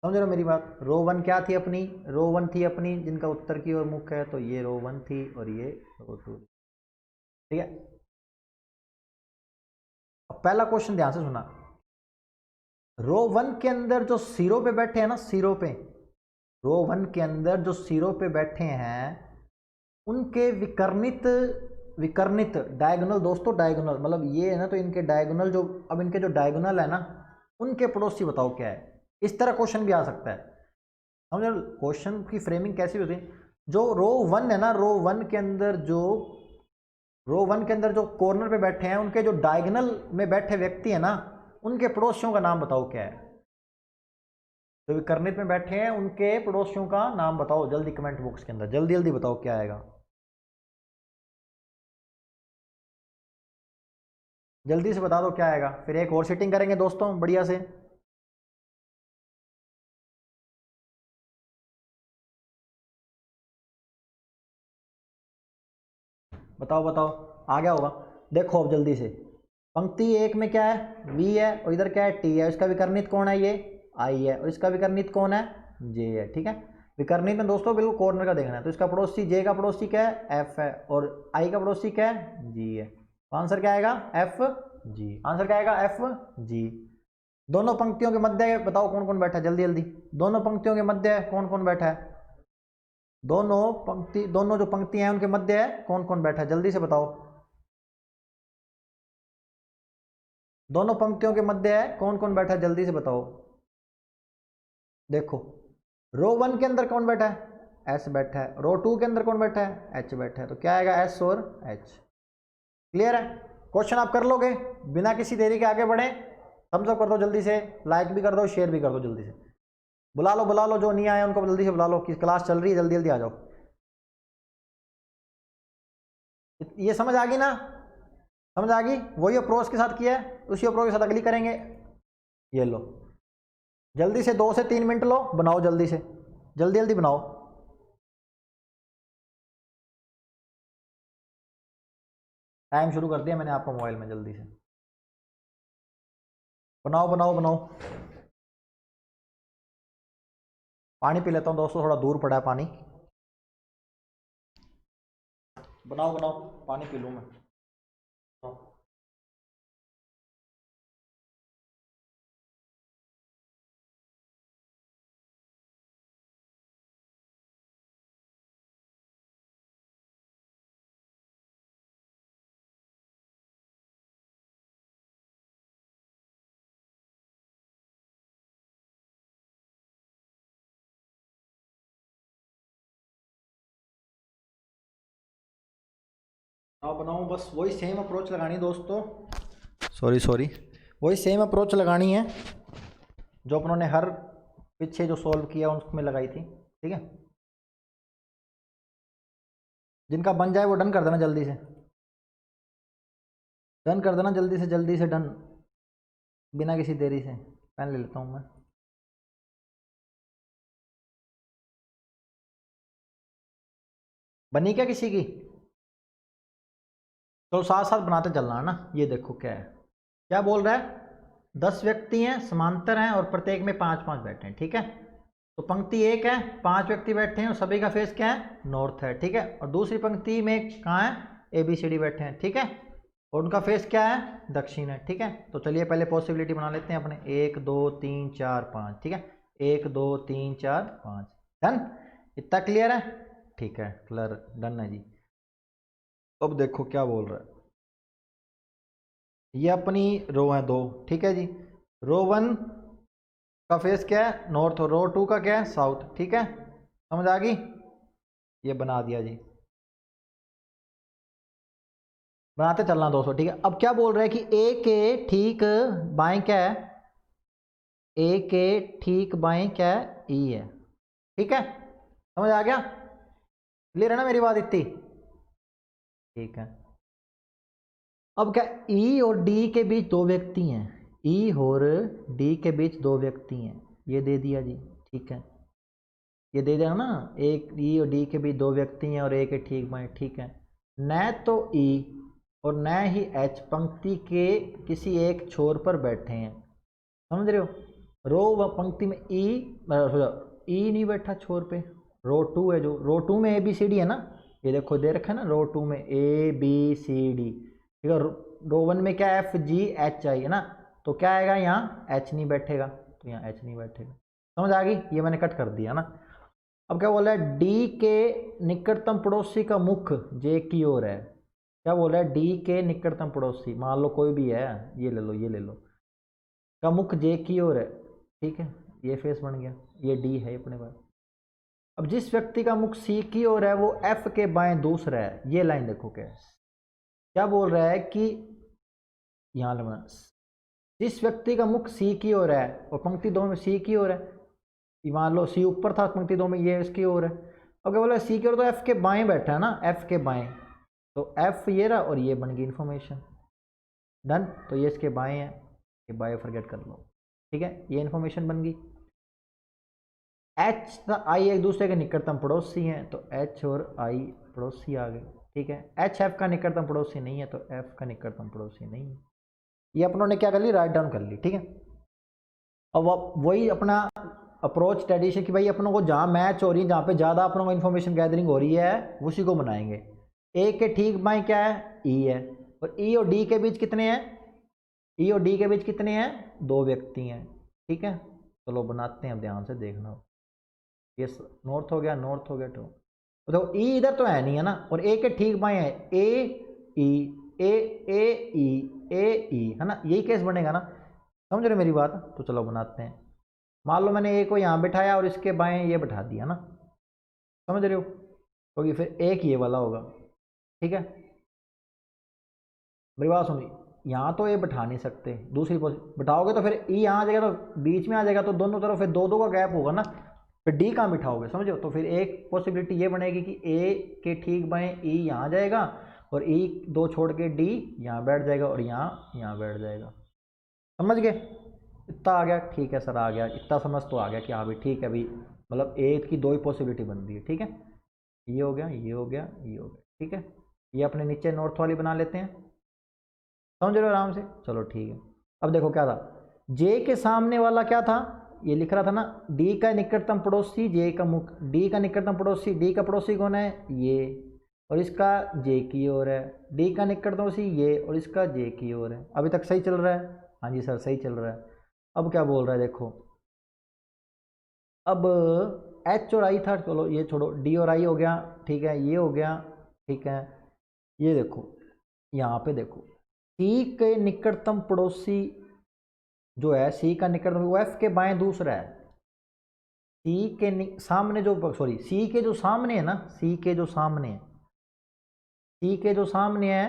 समझ रहे हो मेरी बात। रो वन क्या थी अपनी, रो वन थी अपनी जिनका उत्तर की ओर मुख है, तो ये रो वन थी, और ये रो टू, ठीक है। अब पहला क्वेश्चन ध्यान से सुना, रो 1 के अंदर जो सीरो पे बैठे हैं ना, सीरो पे, रो 1 के अंदर जो सीरो पे बैठे हैं उनके विकर्णित, विकर्णित डायगोनल दोस्तों, डायगोनल मतलब ये है ना, तो इनके डायगोनल जो, अब इनके जो डायगोनल है ना उनके पड़ोसी बताओ क्या है। इस तरह क्वेश्चन भी आ सकता है। समझ, क्वेश्चन की फ्रेमिंग कैसी होती है, जो रो 1 है ना, रो 1 के अंदर जो, रो 1 के अंदर जो कॉर्नर पे बैठे हैं उनके जो डायगोनल में बैठे व्यक्ति है ना उनके पड़ोसियों का नाम बताओ क्या है। जो विकर्णित में बैठे हैं उनके पड़ोसियों का नाम बताओ, जल्दी कमेंट बॉक्स के अंदर जल्दी जल्दी बताओ क्या आएगा, जल्दी से बता दो क्या आएगा। फिर एक और सीटिंग करेंगे दोस्तों बढ़िया से। बताओ बताओ, आ गया होगा। देखो अब जल्दी से, पंक्ति 1 में क्या है, वी है, और इधर क्या है, टी है। इसका विकर्णित कौन है, ये आई है, और इसका विकर्णित कौन है, जे है। ठीक है, विकर्णित में दोस्तों बिल्कुल कॉर्नर का देखना है। तो इसका पड़ोसी जे का पड़ोसी क्या है, एफ है, और आई का पड़ोसी क्या है, जी है। तो आंसर क्या आएगा, एफ जी। आंसर क्या आएगा, एफ जी। दोनों पंक्तियों के मध्य बताओ कौन कौन बैठा है, जल्दी जल्दी। दोनों पंक्तियों के मध्य कौन कौन बैठा है, दोनों पंक्ति, दोनों जो पंक्तियां हैं उनके मध्य है कौन कौन बैठा है, जल्दी से बताओ। दोनों पंक्तियों के मध्य है कौन कौन बैठा है, जल्दी से बताओ। देखो, रो 1 के अंदर कौन बैठा है, एस बैठा है। रो 2 के अंदर कौन बैठा है, एच बैठा है। तो क्या आएगा, एस और एच। क्लियर है, क्वेश्चन आप कर लोगे बिना किसी देरी के, आगे बढ़े। थम्स अप कर दो जल्दी से, लाइक भी कर दो, शेयर भी कर दो जल्दी से। बुला लो जो नहीं आए उनको जल्दी से बुला लो कि क्लास चल रही है, जल्दी जल्दी आ जाओ। ये समझ आ गई ना, समझ आ गई। वही अप्रोच के साथ किया है, उसी अप्रोच के साथ अगली करेंगे। ये लो, जल्दी से 2 से 3 मिनट लो, बनाओ जल्दी से, जल्दी जल्दी बनाओ। टाइम शुरू कर दिया मैंने आपको मोबाइल में, जल्दी से बनाओ बनाओ बनाओ। पानी पी लेता हूँ दोस्तों, थोड़ा दूर पड़ा है पानी। बनाओ बनाओ, पानी पी लूँ मैं। बनाऊँ बस, वही सेम अप्रोच लगानी है दोस्तों। सॉरी सॉरी, वही सेम अप्रोच लगानी है जो अपनों ने हर पीछे जो सॉल्व किया उसमें लगाई थी। ठीक है, जिनका बन जाए वो डन कर देना जल्दी से, डन कर देना जल्दी से डन, बिना किसी देरी से। पेन ले लेता हूँ मैं। बनी क्या किसी की, तो साथ साथ बनाते चलना है ना। ये देखो क्या है, क्या बोल रहा है, 10 व्यक्ति हैं, समांतर हैं, और प्रत्येक में 5-5 बैठे हैं। ठीक है, तो पंक्ति 1 है, 5 व्यक्ति बैठे हैं और सभी का फेस क्या है, नॉर्थ है। ठीक है, और दूसरी पंक्ति में कहाँ है, ABCD बैठे हैं। ठीक है, और उनका फेस क्या है, दक्षिण है। ठीक है, तो चलिए पहले पॉसिबिलिटी बना लेते हैं अपने, 1 2 3 4 5। ठीक है, 1 2 3 4 5, डन। इतना क्लियर है, ठीक है, क्लियर, डन है जी। अब देखो क्या बोल रहा है, ये अपनी रो है 2। ठीक है जी, रो 1 का फेस क्या है, नॉर्थ, और रो 2 का क्या है, साउथ। ठीक है, समझ आ गई, ये बना दिया जी, बनाते चलना दोस्तों। ठीक है, अब क्या बोल रहे हैं कि ए के ठीक बाएं क्या है, ए के ठीक बाएं क्या है, ई है। ठीक है, समझ आ गया, क्लियर है ना मेरी बात इतनी। ठीक है, अब क्या, ई और डी के बीच 2 व्यक्ति हैं, ई और डी के बीच 2 व्यक्ति हैं, ये दे दिया जी। ठीक है, ये दे दिया ना, एक ई और डी के बीच 2 व्यक्ति हैं और ए के ठीक बाएं। ठीक है, न तो ई और न ही एच पंक्ति के किसी एक छोर पर बैठे हैं। समझ रहे हो, रो व पंक्ति में ई नहीं बैठा छोर पे, रो 2 है, जो रो 2 में ABCD है ना, ये देखो दे रखा है ना, रो 2 में ABCD, ठीक है। रो 1 में क्या है, एफ जी एच आई है ना, तो क्या आएगा यहाँ एच नहीं बैठेगा, तो यहाँ एच नहीं बैठेगा। समझ आ गई, ये मैंने कट कर दिया ना। अब क्या बोल रहा है, डी के निकटतम पड़ोसी का मुख जे की ओर है। क्या बोल रहा है, डी के निकटतम पड़ोसी, मान लो कोई भी है, ये ले लो ये ले लो, का मुख जे की ओर है, ठीक है, ये फेस बन गया, ये डी है अपने पास। अब जिस व्यक्ति का मुख सी की ओर है वो एफ के बाएं दूसरा है। ये लाइन देखो क्या बोल रहा है कि यहाँ लगना, जिस व्यक्ति का मुख सी की ओर है और पंक्ति 2 में सी की ओर है, मान लो सी ऊपर था, पंक्ति 2 में ये इसकी ओर है। अब क्या बोला, सी की ओर तो एफ के बाएं बैठा है ना, एफ के बाएं, तो एफ ये रहा और ये बन गई इन्फॉर्मेशन। डन, तो ये इसके बाएं है, ये बाएं फॉरगेट कर लो, ठीक है, ये इन्फॉर्मेशन बन गई। एच आई एक दूसरे के निकटतम पड़ोसी हैं, तो एच और आई पड़ोसी आ गए, ठीक है। एच एफ का निकटतम पड़ोसी नहीं है, तो एफ का निकटतम पड़ोसी नहीं है। ये अपनों ने क्या कर ली, राइट डाउन कर ली, ठीक है। अब वही अपना अप्रोच ट्रेडिशन कि भाई अपनों को जहाँ मैच हो रही है, जहाँ पे ज़्यादा अपनों को इन्फॉर्मेशन गैदरिंग हो रही है, उसी को बनाएंगे। ए के ठीक बाएं क्या है, ई है, और ई और डी के बीच कितने हैं, ई और डी के बीच कितने हैं, 2 व्यक्ति हैं, ठीक है। चलो बनाते हैं, ध्यान से देखना, ये नॉर्थ हो गया, नॉर्थ हो गया, तो देखो ई इधर तो है नहीं है ना, और ए के ठीक बाएं है ए ई ए ए ई ए ई, है ना, यही केस बनेगा ना, समझ रहे मेरी बात। तो चलो बनाते हैं, मान लो मैंने ए को यहाँ बिठाया और इसके बाएं ये बिठा दिया ना, समझ रहे हो, क्योंकि फिर एक ये वाला होगा, ठीक है। मेरी बात सुनिए, यहाँ तो ये बिठा नहीं सकते, दूसरी बिठाओगे तो फिर ई यहाँ आ जाएगा, तो बीच में आ जाएगा, तो दोनों तरफ फिर 2-2 का गैप होगा ना, फिर डी कहाँ बिठाओगे, समझो। तो फिर एक पॉसिबिलिटी ये बनेगी कि ए के ठीक बाएं ई यहाँ जाएगा, और ई 2 छोड़ के डी यहाँ बैठ जाएगा, और यहाँ बैठ जाएगा, समझ गए। इतना आ गया, ठीक है सर, आ गया, इतना समझ तो आ गया कि हाँ भाई ठीक है भाई, मतलब ए की 2 ही पॉसिबिलिटी बन रही है, ठीक है। ये हो गया, ये हो गया, ये हो गया, ठीक है। ये अपने नीचे नॉर्थ वाली बना लेते हैं, समझ रहे हो आराम से, चलो ठीक है। अब देखो क्या था, जे के सामने वाला क्या था, ये लिख रहा था ना, डी का निकटतम पड़ोसी जे का मुख, डी का निकटतम पड़ोसी, डी का पड़ोसी कौन है, ये, और इसका जे की ओर है, डी का निकटतम पड़ोसी ये, और इसका जे की ओर है। अभी तक सही चल रहा है, हाँ जी सर सही चल रहा है। अब क्या बोल रहा है देखो, अब एच और आई था, चलो ये छोड़ो, डी और आई हो गया, ठीक है, ये हो गया, ठीक है। ये देखो, यहाँ पे देखो, सी के निकटतम पड़ोसी जो है, सी का निकटतम, वो एफ के बाएं दूसरा है, सी के सामने जो, सॉरी, सी के जो सामने है ना, सी के जो सामने है, सी के जो सामने है,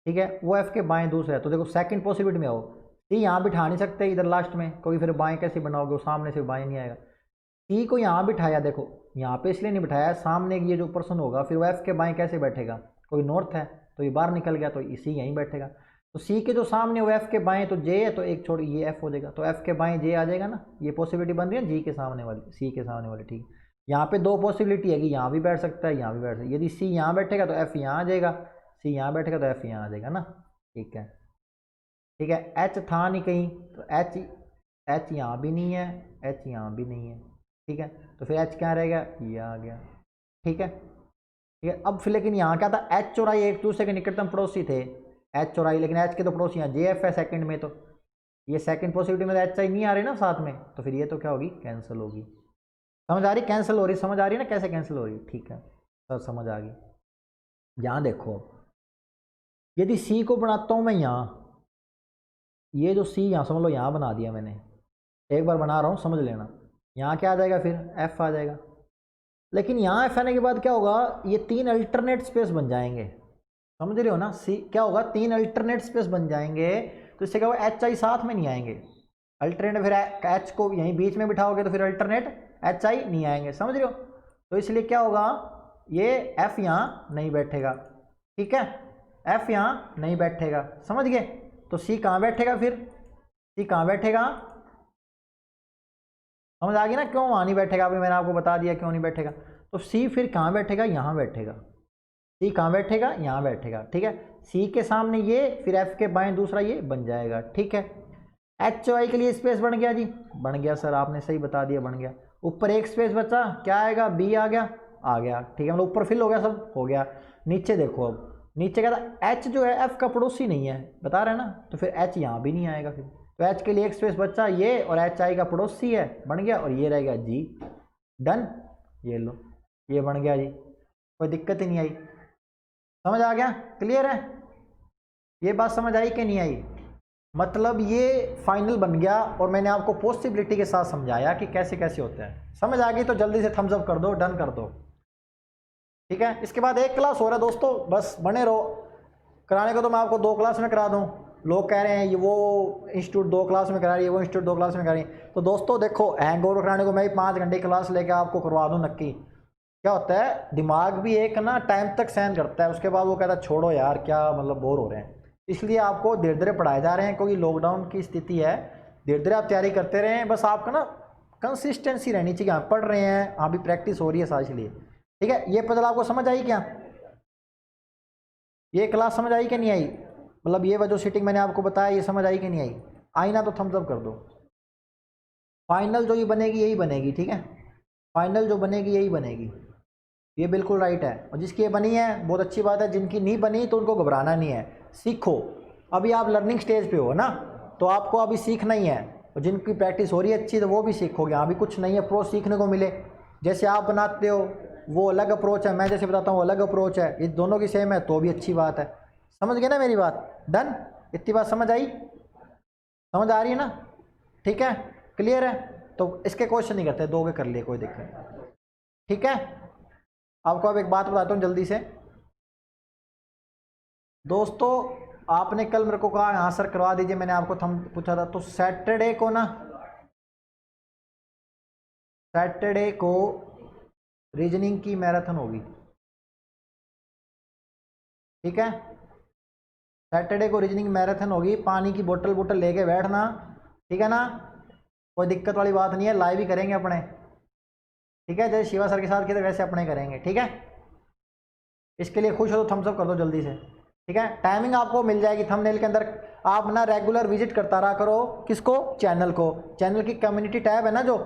ठीक है, वो एफ के बाएं दूसरा है। तो देखो सेकंड पॉसिबिलिटी में हो, सी यहाँ बिठा नहीं सकते इधर लास्ट में, क्योंकि फिर बाएं कैसे बनाओगे, वो सामने से बाएं नहीं आएगा। सी को यहाँ बिठाया, देखो यहाँ पे इसलिए नहीं बिठाया, सामने ये जो पर्सन होगा फिर वो एफ के बाएं कैसे बैठेगा, कोई नॉर्थ है तो ये बाहर निकल गया, तो इसी यहीं बैठेगा। तो सी के जो सामने वो एफ के बाएं, तो जे है, तो एक छोड़ ये एफ हो जाएगा, तो एफ के बाएं जे आ जाएगा ना, ये पॉसिबिलिटी बन रही है जी के सामने वाली, सी के सामने वाली, ठीक। यहाँ पे 2 पॉसिबिलिटी है कि यहाँ भी बैठ सकता है, यहाँ भी बैठ सकता है। यदि सी यहाँ बैठेगा तो एफ यहाँ आ जाएगा, सी यहाँ बैठेगा तो एफ यहाँ आ जाएगा ना, ठीक है, ठीक है। एच था नहीं कहीं, तो एच यहाँ भी नहीं है, एच यहाँ भी नहीं है, ठीक है, तो फिर एच क्या रहेगा, ये आ गया, ठीक है, ठीक है। अब फिर लेकिन यहाँ क्या था, एच और आई एक दूसरे के निकटतम पड़ोसी थे, एच और आई, लेकिन एच के तो पड़ोसी यहाँ जे एफ है सेकंड में, तो ये सेकंड पॉसिबिलिटी में एच आई नहीं आ रही ना साथ में, तो फिर ये तो क्या होगी, कैंसिल होगी। समझ आ रही, कैंसिल हो रही, समझ आ रही है ना कैसे कैंसिल हो रही, ठीक है सर समझ आ गई। यहाँ देखो, यदि सी को बनाता हूँ मैं यहाँ, ये जो सी यहाँ समझ लो यहाँ बना दिया मैंने, एक बार बना रहा हूँ समझ लेना, यहाँ क्या आ जाएगा, फिर एफ आ जाएगा। लेकिन यहाँ एफ आने के बाद क्या होगा, ये 3 अल्टरनेट स्पेस बन जाएंगे, समझ रहे हो ना। सी क्या होगा, 3 अल्टरनेट स्पेस बन जाएंगे, तो इससे क्या होगा, एच आई साथ में नहीं आएंगे, अल्टरनेट, फिर एच को यहीं बीच में बिठाओगे तो फिर अल्टरनेट एच आई नहीं आएंगे, समझ रहे हो। तो इसलिए क्या होगा, ये एफ यहाँ नहीं बैठेगा, ठीक है, एफ यहाँ नहीं बैठेगा, समझ गए। तो सी कहाँ बैठेगा, फिर सी कहाँ बैठेगा, समझ आ गई ना, क्यों वहाँ नहीं बैठेगा, अभी मैंने आपको बता दिया क्यों नहीं बैठेगा। तो सी फिर कहाँ बैठेगा, यहाँ बैठेगा, सी कहाँ बैठेगा, यहाँ बैठेगा, ठीक है। सी के सामने ये, फिर एफ के बाएं दूसरा ये बन जाएगा, ठीक है। एच आई के लिए स्पेस बन गया जी, बन गया सर, आपने सही बता दिया, बन गया। ऊपर एक स्पेस बचा, क्या आएगा, बी आ गया, ठीक है, मतलब ऊपर फिल हो गया, सब हो गया। नीचे देखो, अब नीचे क्या था, एच जो है एफ का पड़ोसी नहीं है, बता रहे हैं ना, तो फिर एच यहाँ भी नहीं आएगा। फिर तो एच के लिए एक स्पेस बचा ये, और एच आई का पड़ोसी है, बन गया, और ये रह गया जी। डन, ये लो, ये बन गया जी, कोई दिक्कत ही नहीं आई। समझ आ गया, क्लियर है? ये बात समझ आई कि नहीं आई? मतलब ये फाइनल बन गया, और मैंने आपको पॉसिबिलिटी के साथ समझाया कि कैसे कैसे होते हैं। समझ आ गई तो जल्दी से थम्स अप कर दो, डन कर दो, ठीक है। इसके बाद एक क्लास हो रहा है दोस्तों, बस बने रहो। कराने को तो मैं आपको 2 क्लास में करा दूं, लोग कह रहे हैं ये वो इंस्टीट्यूट 2 क्लास में करा रही है, वो इंस्टीट्यूट 2 क्लास में करा रही है। तो दोस्तों देखो, हैंग ओवर कराने को मैं 5 घंटे क्लास लेके आपको करवा दूं नक्की। क्या होता है, दिमाग भी एक ना टाइम तक सहन करता है, उसके बाद वो कहता है छोड़ो यार, क्या मतलब बोर हो रहे हैं। इसलिए आपको धीरे धीरे पढ़ाए जा रहे हैं, क्योंकि लॉकडाउन की स्थिति है। धीरे धीरे आप तैयारी करते रहें, बस आपका ना कंसिस्टेंसी रहनी चाहिए। आप पढ़ रहे हैं, अभी प्रैक्टिस हो रही है साथ, इसलिए ठीक है। ये पजल आपको समझ आई क्या? ये क्लास समझ आई कि नहीं आई? मतलब ये जो सीटिंग मैंने आपको बताया, ये समझ आई कि नहीं आई? आई ना तो थम्स अप कर दो। फाइनल जो ये बनेगी यही बनेगी, ठीक है। फाइनल जो बनेगी यही बनेगी, ये बिल्कुल राइट है। और जिसकी ये बनी है बहुत अच्छी बात है, जिनकी नहीं बनी तो उनको घबराना नहीं है, सीखो। अभी आप लर्निंग स्टेज पे हो ना, तो आपको अभी सीखना ही है। और जिनकी प्रैक्टिस हो रही है अच्छी, तो वो भी सीखोगे। अभी कुछ नहीं है, अप्रोच सीखने को मिले। जैसे आप बनाते हो वो अलग अप्रोच है, मैं जैसे बताता हूँ वो अलग अप्रोच है, ये दोनों की सेम है तो भी अच्छी बात है। समझ गए ना मेरी बात? डन, इतनी बात समझ आई? समझ आ रही है ना? ठीक है, क्लियर है? तो इसके क्वेश्चन नहीं करते, 2 के कर लिए, कोई दिक्कत नहीं, ठीक है। आपको अब एक बात बताता हूँ जल्दी से दोस्तों। आपने कल मेरे को कहा यहाँ सर करवा दीजिए, मैंने आपको थम पूछा था, तो सैटरडे को ना, सैटरडे को रीजनिंग की मैराथन होगी, ठीक है। सैटरडे को रीजनिंग मैराथन होगी, पानी की बोतल लेके बैठना, ठीक है ना। कोई दिक्कत वाली बात नहीं है, लाइव ही करेंगे अपने, ठीक है। जैसे शिवा सर के साथ किए थे वैसे अपने करेंगे, ठीक है। इसके लिए खुश हो तो थम्स अप कर दो जल्दी से, ठीक है। टाइमिंग आपको मिल जाएगी थंबनेल के अंदर। आप ना रेगुलर विजिट करता रहा करो, किसको? चैनल को। चैनल की कम्युनिटी टैब है ना जो,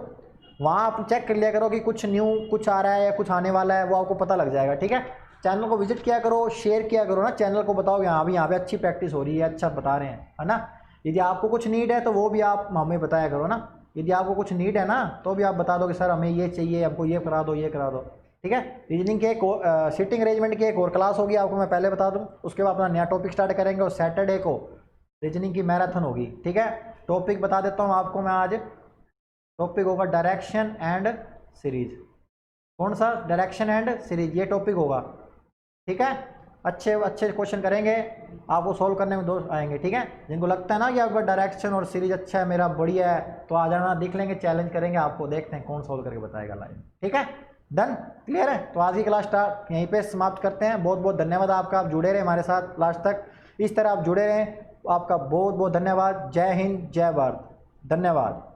वहाँ आप चेक कर लिया करो कि कुछ न्यू कुछ आ रहा है या कुछ आने वाला है, वो आपको पता लग जाएगा, ठीक है। चैनल को विजिट किया करो, शेयर किया करो ना, चैनल को बताओ यहाँ पे अच्छी प्रैक्टिस हो रही है, अच्छा बता रहे हैं, है ना। यदि आपको कुछ नीड है तो वो भी आप हमें बताया करो ना। यदि आपको कुछ नीड है ना तो भी आप बता दो कि सर हमें ये चाहिए, हमको ये करा दो, ये करा दो, ठीक है। रीजनिंग के एक सिटिंग अरेंजमेंट की एक और क्लास होगी, आपको मैं पहले बता दूं। उसके बाद अपना नया टॉपिक स्टार्ट करेंगे, और सैटरडे को रीजनिंग की मैराथन होगी, ठीक है। टॉपिक बता देता हूं आपको मैं आज। टॉपिक होगा डायरेक्शन एंड सीरीज। कौन सा? डायरेक्शन एंड सीरीज, ये टॉपिक होगा, ठीक है। अच्छे अच्छे क्वेश्चन करेंगे, आपको सॉल्व करने में दोस्त आएंगे, ठीक है। जिनको लगता है ना कि आपका डायरेक्शन और सीरीज अच्छा है, मेरा बढ़िया है, तो आ जाना, देख लेंगे, चैलेंज करेंगे आपको, देखते हैं कौन सॉल्व करके बताएगा लाइव, ठीक है। डन, क्लियर है? तो आज की क्लास स्टार्ट यहीं पे समाप्त करते हैं। बहुत बहुत धन्यवाद आपका, आप जुड़े रहे हमारे साथ लास्ट तक, इस तरह आप जुड़े रहें, आपका बहुत बहुत धन्यवाद। जय हिंद, जय भारत, धन्यवाद।